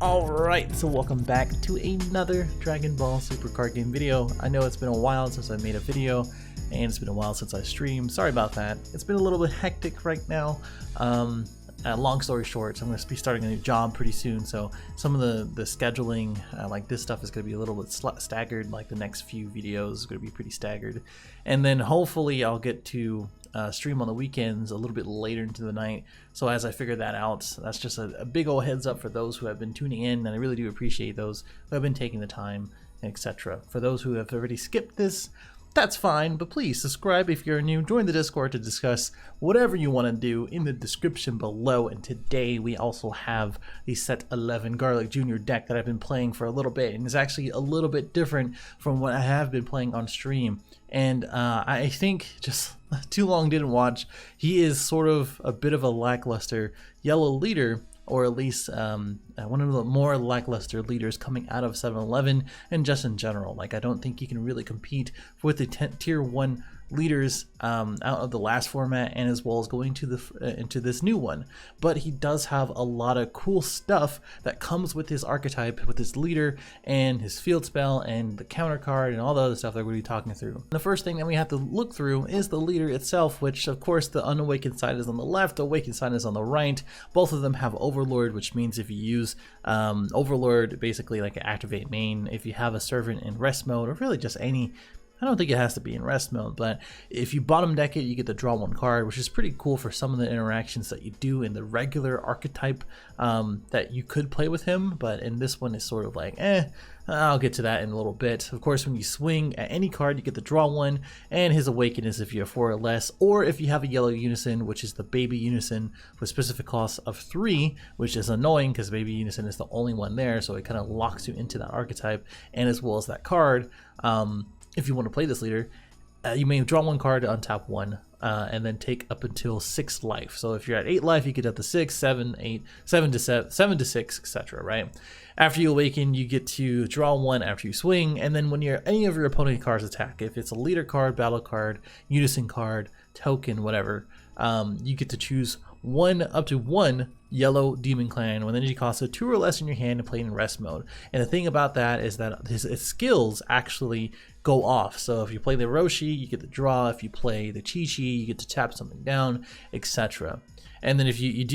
Alright, so welcome back to another Dragon Ball Super card game video. I know it's been a while since I made a video, and it's been a while since I streamed. Sorry about that. It's been a little bit hectic right now. Long story short, so I'm going to be starting a new job pretty soon, so some of the scheduling, like this stuff is going to be a little bit staggered, like the next few videos is going to be pretty staggered. And then hopefully I'll get to stream on the weekends a little bit later into the night. So as I figure that out, that's just a big old heads up for those who have been tuning in, and I really do appreciate those who have been taking the time, etc. For those who have already skipped this, that's fine, but please subscribe if you're new. Join the Discord to discuss whatever you want to do in the description below. And today we also have the Set 11 Garlic Jr. deck that I've been playing for a little bit, and it's actually a little bit different from what I have been playing on stream. And I think just too long didn't watch. He is sort of a bit of a lackluster yellow leader, or at least one of the more lackluster leaders coming out of 7-Eleven and just in general. Like, I don't think he can really compete with the tier 1 leaders out of the last format, and as well as going to the into this new one. But he does have a lot of cool stuff that comes with his archetype, with his leader and his field spell and the counter card and all the other stuff that we're going to be talking through. The first thing that we have to look through is the leader itself, which of course the unawakened side is on the left, the awakened side is on the right. Both of them have Overlord, which means if you use Overlord, basically like an activate main, if you have a servant in rest mode, or really just any, I don't think it has to be in rest mode, but if you bottom deck it, you get to draw one card, which is pretty cool for some of the interactions that you do in the regular archetype that you could play with him. But in this one, it's sort of like, I'll get to that in a little bit. Of course, when you swing at any card, you get to draw one, and his awaken is if you have 4 or less, or if you have a yellow unison, which is the baby unison with specific cost of 3, which is annoying because baby unison is the only one there, so it kind of locks you into that archetype, and as well as that card. If you want to play this leader, you may draw one card to untap one, and then take up until 6 life. So if you're at 8 life, you get up to 6, 7, 8, 7 to 6, etc. Right? After you awaken, you get to draw one after you swing, and then when any of your opponent cards attack, if it's a leader card, battle card, unison card, token, whatever, you get to choose up to one yellow demon clan with energy cost of 2 or less in your hand and play in rest mode. And the thing about that is that his skills actually go off. So if you play the Roshi, you get to draw. If you play the Chi-Chi, you get to tap something down, etc. And then if you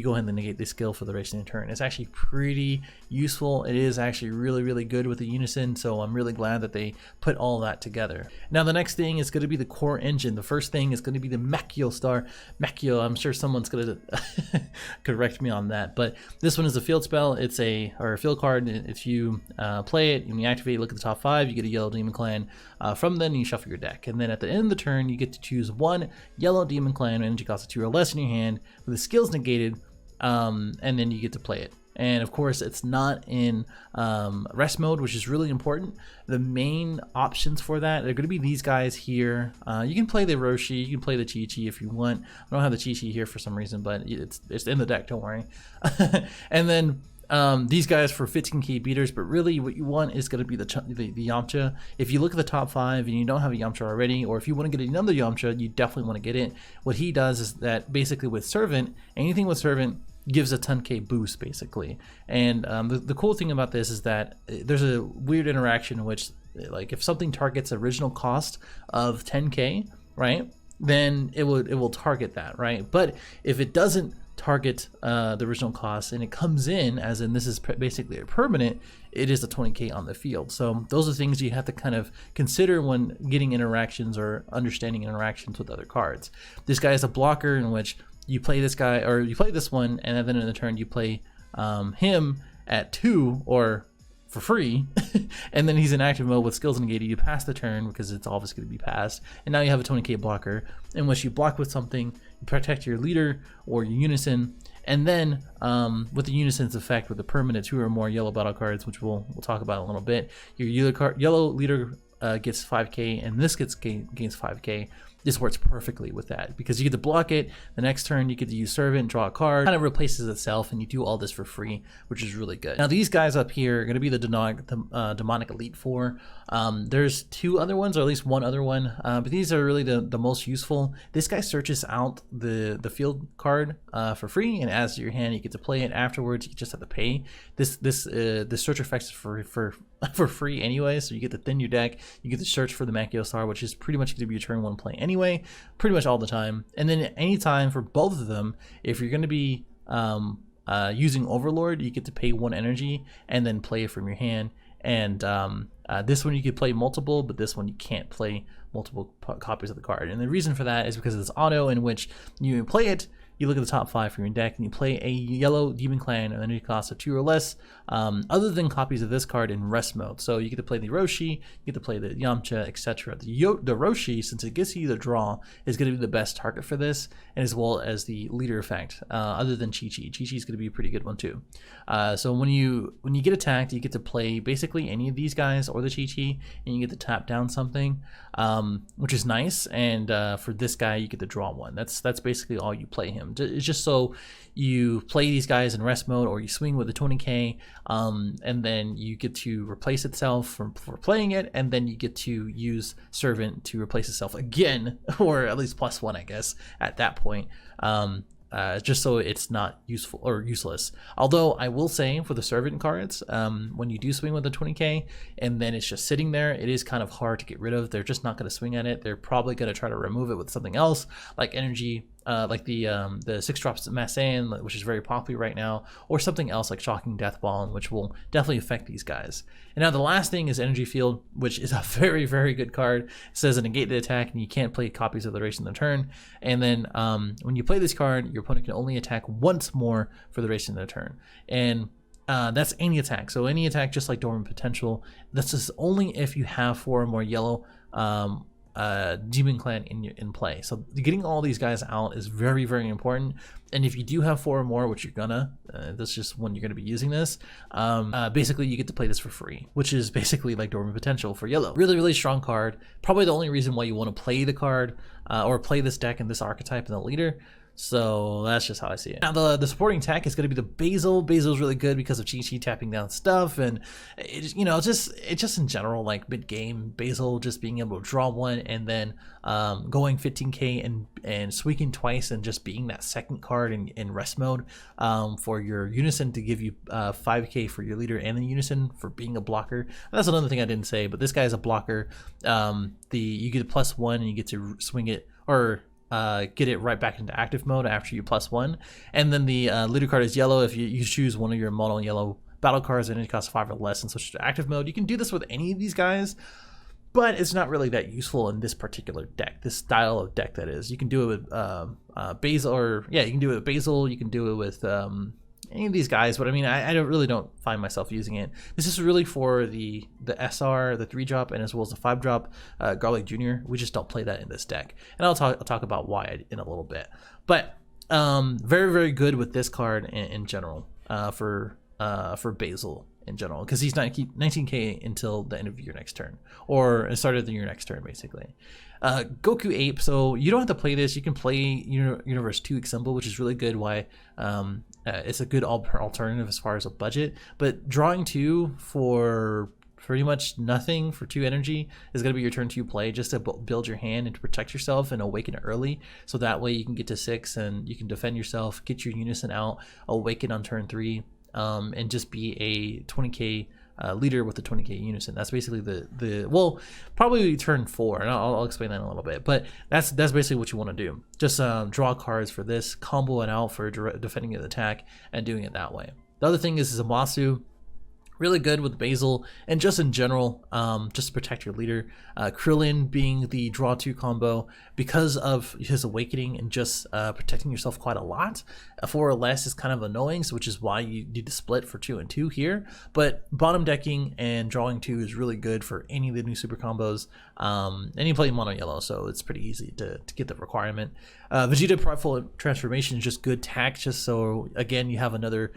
go ahead and negate the skill for the rest of the turn. It's actually pretty useful. It is actually really, really good with the unison, so I'm really glad that they put all that together. Now the next thing is going to be the core engine. The first thing is going to be the Machio star. Machio, I'm sure someone's going to correct me on that, but this one is a field spell. It's a field card. If you play it, when you activate, look at the top 5, you get a yellow demon clan. From then you shuffle your deck, and then at the end of the turn, you get to choose one yellow demon clan, energy cost of 2 or less in your hand, with the skills negated, and then you get to play it. And of course, it's not in rest mode, which is really important. The main options for that are going to be these guys here. You can play the Roshi, you can play the Chi-Chi if you want. I don't have the Chi-Chi here for some reason, but it's in the deck, don't worry. And then these guys for 15k beaters, but really what you want is going to be the Yamcha. If you look at the top 5 and you don't have a Yamcha already, or if you want to get another Yamcha, you definitely want to get it. What he does is that basically with Servant, anything with Servant gives a 10k boost basically. And the cool thing about this is that there's a weird interaction in which, like, if something targets original cost of 10k, right, then it will target that, right? But if it doesn't target the original cost and it comes in, as in this is basically a permanent, it is a 20k on the field. So those are things you have to kind of consider when getting interactions or understanding interactions with other cards. This guy is a blocker in which you play this guy, or you play this one, and then in the turn you play him at 2 or for free, and then he's in active mode with skills negated. You pass the turn because it's obviously going to be passed, and now you have a 20k blocker in which you block with something, you protect your leader or your unison, and then with the unison's effect with the permanent 2 or more yellow battle cards, which we'll talk about in a little bit, your yellow leader gets 5k, and this gains 5k. this works perfectly with that because you get to block it. The next turn you get to use Servant, draw a card, kind of replaces itself, and you do all this for free, which is really good. Now these guys up here are going to be the Demonic Elite 4. There's 2 other ones, or at least 1 other one, but these are really the most useful. This guy searches out the field card for free and adds to your hand. You get to play it afterwards. You just have to pay. This search effect is for free anyway, so you get to thin your deck. You get to search for the Makio Star, which is pretty much going to be your turn 1 play anyway, pretty much all the time. And then anytime for both of them, if you're going to be using Overlord, you get to pay 1 energy and then play it from your hand. And this one you can play multiple, but this one you can't play multiple copies of the card. And the reason for that is because of this auto in which you play it, you look at the top 5 from your deck, and you play a yellow Demon Clan and energy cost of 2 or less, other than copies of this card in rest mode. So you get to play the Roshi, you get to play the Yamcha, etc. The Roshi, since it gets you the draw, is going to be the best target for this, and as well as the leader effect, other than Chi-Chi. Chi-Chi is going to be a pretty good one too. So when you get attacked, you get to play basically any of these guys or the Chi-Chi, and you get to tap down something, which is nice. And for this guy, you get to draw 1. That's basically all you play him. It's just so you play these guys in rest mode, or you swing with the 20k, and then you get to replace itself for playing it, and then you get to use Servant to replace itself again, or at least +1, I guess, at that point. Just so it's not useful or useless. Although I will say for the Servant cards, when you do swing with the 20k and then it's just sitting there, it is kind of hard to get rid of. They're just not going to swing at it. They're probably going to try to remove it with something else, like energy, like the 6 drops Masayan, which is very popular right now, or something else like Shocking Death Ball, which will definitely affect these guys. And now the last thing is Energy Field, which is a very, very good card. It says a negate the attack, and you can't play copies of the duration of the turn. And then when you play this card, your opponent can only attack once more for the duration of the turn. And that's any attack. So any attack, just like Dormant Potential, this is only if you have 4 or more yellow Demon Clan in play. So getting all these guys out is very, very important. And if you do have 4 or more, which you're gonna, that's just when you're gonna be using this, basically you get to play this for free, which is basically like Dormant Potential for yellow. Really, really strong card. Probably the only reason why you want to play the card or play this deck and this archetype in the leader. So that's just how I see it. Now the supporting tech is going to be the Basil. Basil is really good because of Chi-Chi tapping down stuff, and it, you know, it's just in general, like mid game Basil just being able to draw 1 and then going 15k and swinging twice and just being that second card in rest mode for your Unison to give you 5k for your leader, and then Unison for being a blocker. That's another thing I didn't say, but this guy is a blocker. You get a +1 and you get to swing it or get it right back into active mode after you +1. And then the leader card is yellow. If you choose one of your mono yellow battle cards and it costs 5 or less and switch to active mode, you can do this with any of these guys, but it's not really that useful in this particular deck, this style of deck, that is. You can do it with Basil, or yeah, you can do it with Basil, you can do it with any of these guys, but I mean, I don't find myself using it. This is really for the SR, the 3-drop, and as well as the 5-drop Garlic Jr. We just don't play that in this deck, and I'll talk about why in a little bit. But very, very good with this card in general for Basil in general, because he's 19k until the end of your next turn, or start of your next turn, basically. Goku Ape, so you don't have to play this. You can play Universe 2 Example, which is really good. Why? It's a good alternative as far as a budget, but drawing 2 for pretty much nothing for 2 energy is going to be your turn 2 play, just to build your hand and to protect yourself and awaken early, so that way you can get to 6 and you can defend yourself, get your Unison out, awaken on turn 3, and just be a 20k leader with the 20k Unison. That's basically well, probably turn 4, and I'll explain that in a little bit, but that's basically what you want to do. Just draw cards for this, combo it out for defending an attack, and doing it that way. The other thing is Zamasu. Really good with Basil, and just in general, just to protect your leader. Krillin being the draw 2 combo, because of his awakening and just protecting yourself quite a lot. 4 or less is kind of annoying, so which is why you need to split for 2 and 2 here. But bottom decking and drawing 2 is really good for any of the new super combos. And you play mono yellow, so it's pretty easy to get the requirement. Vegeta Prideful Transformation is just good tack, just so again you have another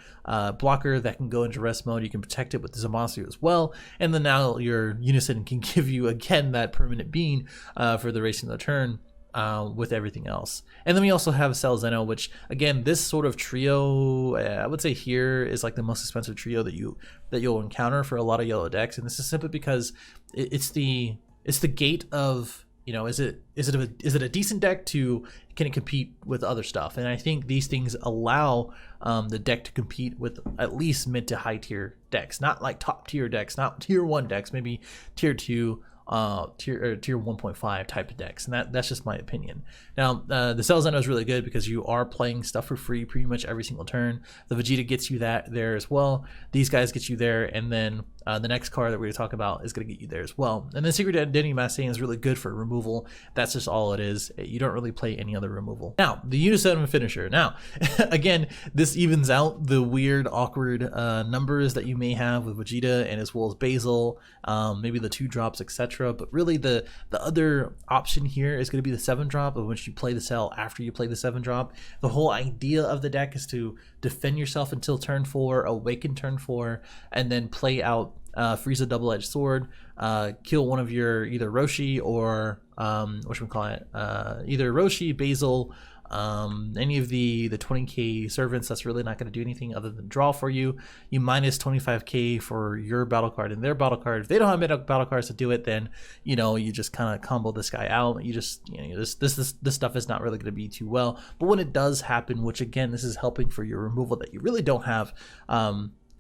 blocker that can go into rest mode. You can protect it with the Zamasu as well, and then now your Unison can give you again that permanent bean for the racing of the turn. with everything else. And then we also have Cell Zeno, which again, this sort of trio, I would say here is like the most expensive trio that you'll encounter for a lot of yellow decks, and this is simply because it's the gate of, you know, is it a decent deck to, can it compete with other stuff? And I think these things allow the deck to compete with at least mid to high tier decks, not like top tier decks, not tier 1 decks, maybe tier 2, tier 1.5 type of decks, and that's just my opinion. Now the Cell Zeno is really good because you are playing stuff for free pretty much every single turn. The Vegeta gets you there as well. These guys get you there, and then the next card that we're going to talk about is going to get you there as well. And then Secret Identity Massing is really good for removal. That's just all it is. You don't really play any other removal. Now the Uniseven Finisher. Now again, this evens out the weird awkward numbers that you may have with Vegeta, and as well as Basil, maybe the 2 drops, etc. But really the other option here is going to be the 7 drop, of which you play the Cell after you play the 7 drop. The whole idea of the deck is to defend yourself until turn 4, awaken turn 4, and then play out Frieza Double-Edged Sword, kill one of your either Roshi or either Roshi, Basil, any of the 20k servants. That's really not going to do anything other than draw for you. You minus 25k for your battle card and their battle card. If they don't have meta battle cards to do it, then you know, you just kind of combo this guy out. You just, you know, this stuff is not really going to be too well. But when it does happen, which again, this is helping for your removal that you really don't have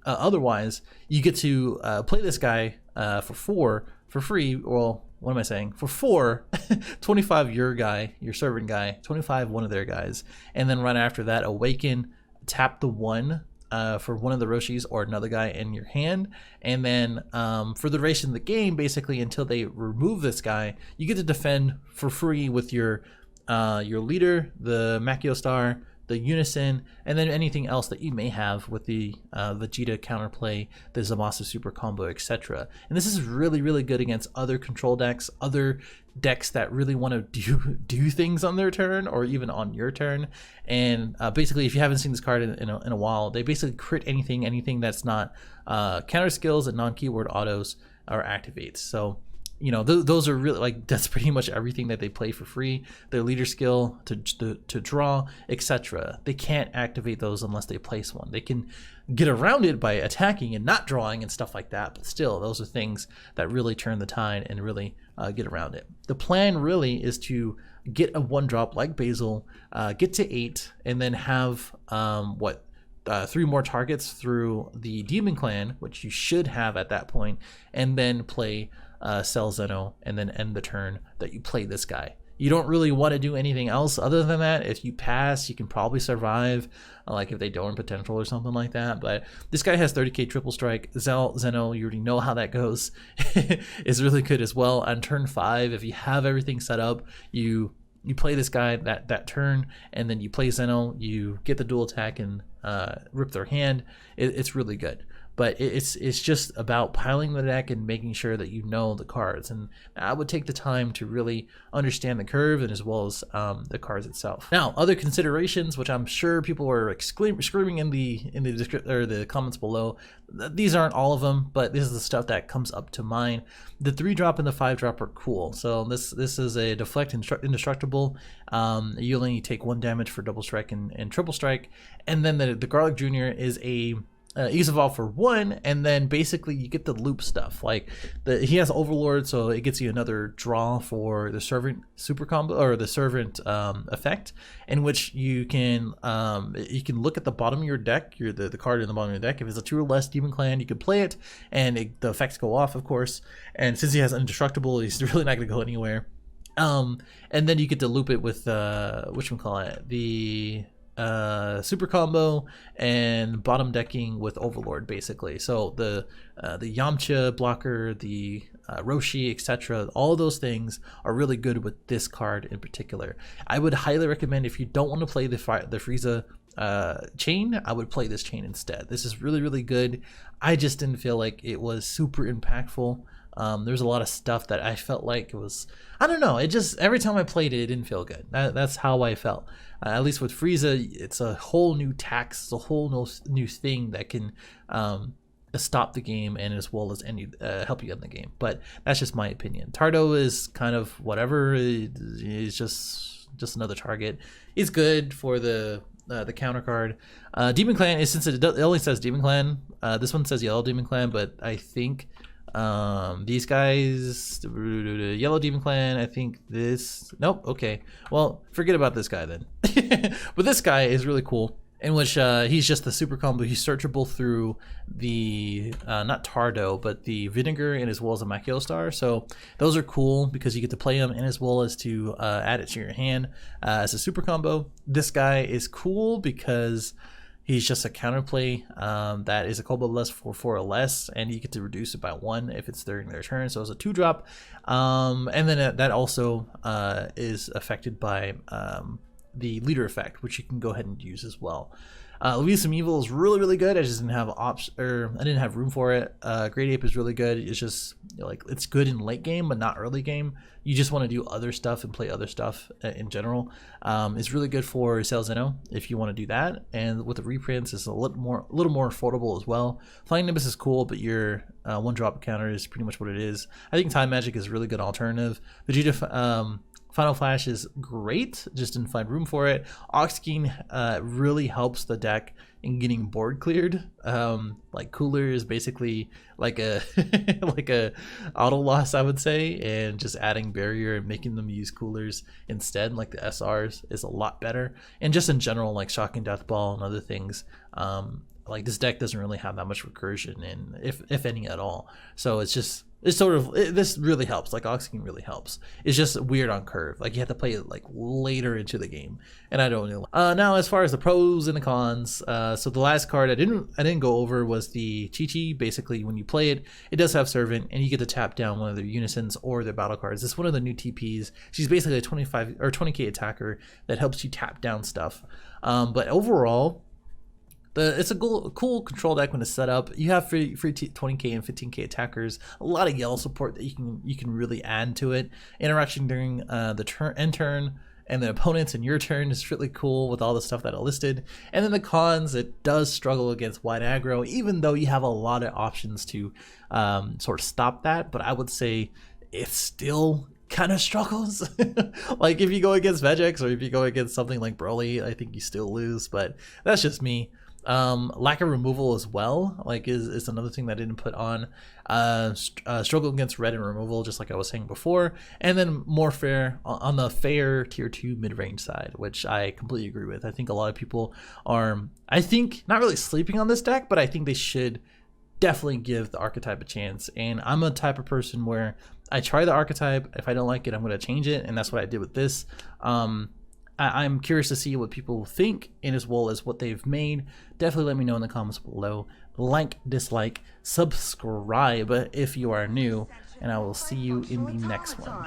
otherwise, you get to play this guy for 4 for free. Well, what am I saying? For 4, 25 your guy, your servant guy, 25 one of their guys, and then right after that, awaken, tap the 1 for one of the Roshis or another guy in your hand, and then for the duration of the game, basically until they remove this guy, you get to defend for free with your leader, the Makio Star, the Unison, and then anything else that you may have with the Vegeta counterplay, the Zamasu super combo, etc. And this is really, really good against other control decks, other decks that really want to do things on their turn or even on your turn. And basically, if you haven't seen this card in a while, they basically crit anything that's not counter skills and non-keyword autos or activates. So, you know, those are really, like, that's pretty much everything that they play for free. Their leader skill to draw, etc. They can't activate those unless they place one. They can get around it by attacking and not drawing and stuff like that, but still, those are things that really turn the tide and really get around it. The plan really is to get a 1-drop like Basil, get to 8, and then have 3 more targets through the Demon Clan, which you should have at that point, and then play Cell Zeno, and then end the turn that you play this guy. You don't really want to do anything else other than that. If you pass, you can probably survive, like if they don't potential or something like that. But this guy has 30k triple strike. Zeno, you already know how that goes, is really good as well. On turn 5, if you have everything set up, you play this guy that turn, and then you play Zeno, you get the dual attack and rip their hand. It's really good. But it's just about piling the deck and making sure that you know the cards. And I would take the time to really understand the curve and as well as the cards itself. Now, other considerations, which I'm sure people are screaming in the description or the comments below. These aren't all of them, but this is the stuff that comes up to mind. The 3-drop and the 5-drop are cool. So this is a deflect indestructible. You only take 1 damage for double strike and triple strike. And then the Garlic Jr. is a evolve for 1, and then basically you get the loop stuff. Like he has Overlord, so it gets you another draw for the servant super combo or the servant effect, in which you can look at the bottom of your deck, the card in the bottom of your deck. If it's a 2 or less Demon Clan, you can play it, and the effects go off, of course. And since he has indestructible, he's really not going to go anywhere. And then you get to loop it with the super combo and bottom decking with Overlord, basically. So the Yamcha blocker, the Roshi, etc. All those things are really good with this card in particular. I would highly recommend, if you don't want to play the Frieza chain, I would play this chain instead. This is really, really good. I just didn't feel like it was super impactful. There's a lot of stuff that I felt like it was, I don't know, it just, every time I played it, it didn't feel good. That's how I felt. At least with Frieza, it's a whole new tax, it's a whole new thing that can stop the game and as well as help you end the game. But that's just my opinion. Tardo is kind of whatever. It's just another target. It's good for the counter card. Demon Clan is, since it only says Demon Clan. This one says Yellow Demon Clan, but I think these guys, Yellow Demon Clan, I think this, nope, okay, well, forget about this guy then. But this guy is really cool, in which he's just the super combo. He's searchable through the not Tardo, but the Vinegar, and as well as a Macchio Star. So those are cool because you get to play them, and as well as to add it to your hand as a super combo. This guy is cool because he's just a counterplay that is a combo less for 4 or less, and you get to reduce it by 1 if it's during their turn. So it's a 2-drop, and then that also is affected by the leader effect, which you can go ahead and use as well. Louise Some Evil is really good. I just didn't have I didn't have room for it. Great Ape is really good. It's just, you know, like, it's good in late game, but not early game. You just want to do other stuff and play other stuff in general. It's really good for Salzeno if you want to do that. And with the reprints, it's a little more affordable as well. Flying Nimbus is cool, but your 1-drop counter is pretty much what it is. I think Time Magic is a really good alternative. Vegeta Final Flash is great, just didn't find room for it. Oxkeen really helps the deck in getting board cleared. Like Cooler is basically like a like a auto loss, I would say, and just adding barrier and making them use coolers instead, like the SRs, is a lot better. And just in general, like Shocking Death Ball and other things, like this deck doesn't really have that much recursion, and if any at all. So it's sort of, this really helps. Like Oxygen really helps. It's just weird on curve. Like you have to play it like later into the game, and I don't know. Now as far as the pros and the cons, so the last card I didn't go over was the Chi-Chi. Basically, when you play it, it does have Servant, and you get to tap down one of their Unisons or their battle cards. It's one of the new TPs. She's basically a 25 or 20k attacker that helps you tap down stuff. But overall, it's a cool control deck when it's set up. You have free 20k and 15k attackers, a lot of yellow support that you can really add to it. Interaction during the end turn and the opponents in your turn is really cool with all the stuff that I listed. And then the cons, it does struggle against wide aggro, even though you have a lot of options to sort of stop that. But I would say it still kind of struggles. Like if you go against Vegex or if you go against something like Broly, I think you still lose, but that's just me. Lack of removal as well, like is another thing that I didn't put on. Struggle against red and removal, just like I was saying before. And then more fair on the fair tier 2 mid-range side, which I completely agree with. I think a lot of people are, I think, not really sleeping on this deck, but I think they should definitely give the archetype a chance. And I'm a type of person where I try the archetype. If I don't like it, I'm going to change it, and that's what I did with this. I'm curious to see what people think, and as well as what they've made. Definitely let me know in the comments below. Like, dislike, subscribe if you are new, and I will see you in the next one.